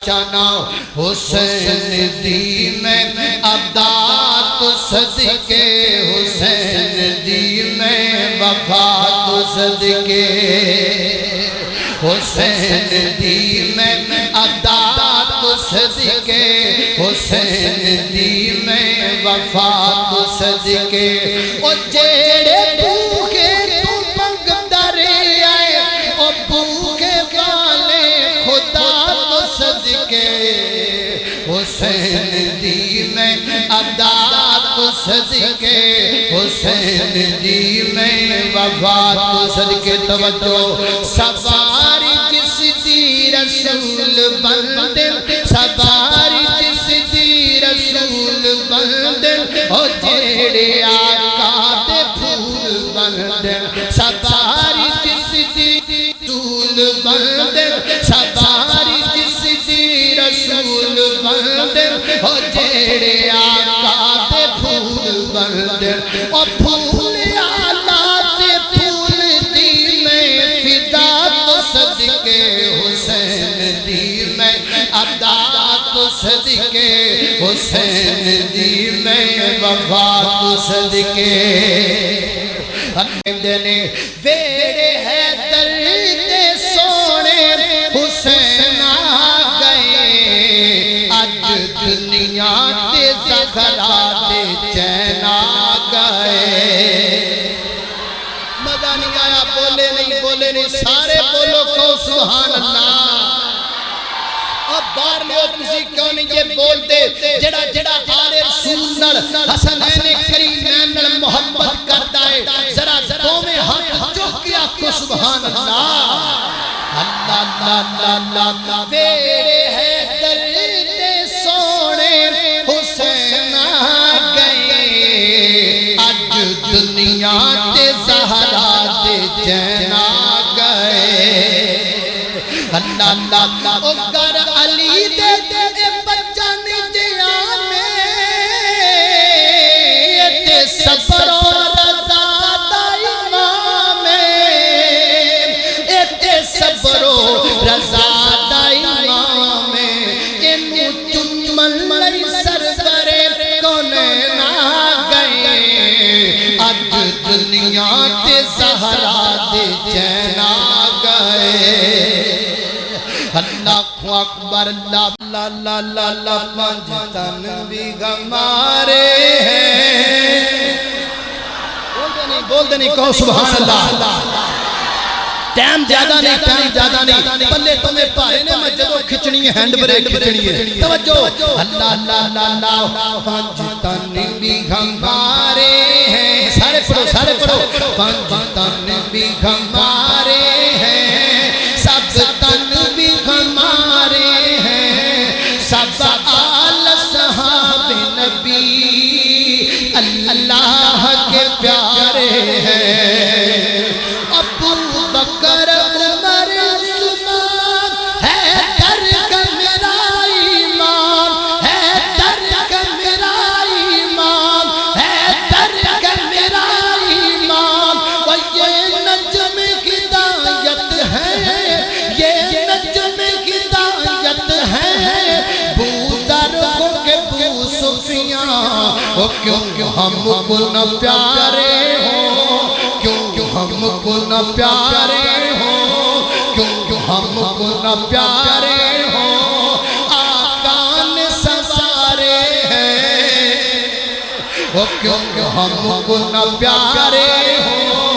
چنا حسین دی میں عبدات صدقے حسین دی میں وفات صدقے حسین دی میں عبدات صدقے حسین دی میں وفات صدقے او جیڑے بھوکے تو پنگدر آئے او بھوکے والے خدا صدقے حسین دی میں عبدات صدقے حسین دی میں وفات صدقے توجہ سواری جس دی رسول بندے سواری جس دی رسول بندے او جیڑے آقا دے پھول بندے سواری جس دی رسول بندے سواری رسول بندے ہو جیڑے آقا دے پھول بندے او پھول آلہ دے پھول دی میں فدا تو صدقے حسین دی میں عبدات صدقے حسین دی میں وفات صدقے اندنے ویڑے حیدر دے سونے حسین دنیا تے زہرا تے چین آ گئے مزہ نہیں آیا بولے نہیں سارے بولو کو سبحان اللہ اب بار لو کسی کیوں نہیں یہ بولتے جڑا آل رسول نال حسنین کریمین نال محبت کرتا ہے ذرا دو میں ہاتھ چوک کیا کو سبحان اللہ اللہ اللہ اللہ ویڑے حیدر حسین گئے اج دنیا تے زہرا تے چین آ گئے اللہ اللہ او گر علی دے بچہ نجیا میں تے صبر و رضا دا امام تے صبر و رضا دا امام انو چمن لئی سرورے کونین آ گئے اج دنیا تے زہرا تے چین آ گئے اللہ اکبر اللہ اللہ اللہ پنج تن بھی گمارے ہیں بول دے نہیں کہو سبحان اللہ ٹائم زیادہ نہیں پلے تمہیں پارے نے میں جدو کھچنی ہے ہینڈ بریک کھچنی ہے توجہ اللہ اللہ اللہ پنج تن بھی گمارے ہیں سارے پڑھو پنج تن بھی گمارے ہیں سب تن بھی گمارے ہیں سب آل صحاب نبی اللہ کے پیارے ہیں ابو بکر عمر عثمان ہے درگاہ میرا ایمان ہے درگاہ میرا ایمان ہے درگاہ میرا ایمان وہ یہ نجم ہدایت ہے یہ نجم ہدایت ہے بزرگوں کے بو سفیاں وہ کیوں ہم کو نہ پیارے ہوں کیوں ہم کو نہ پیارے ہوں کیوں ہم کو نہ پیارے ہوں آقا نے سوارے ہیں وہ کیوں ہم کو نہ پیارے ہوں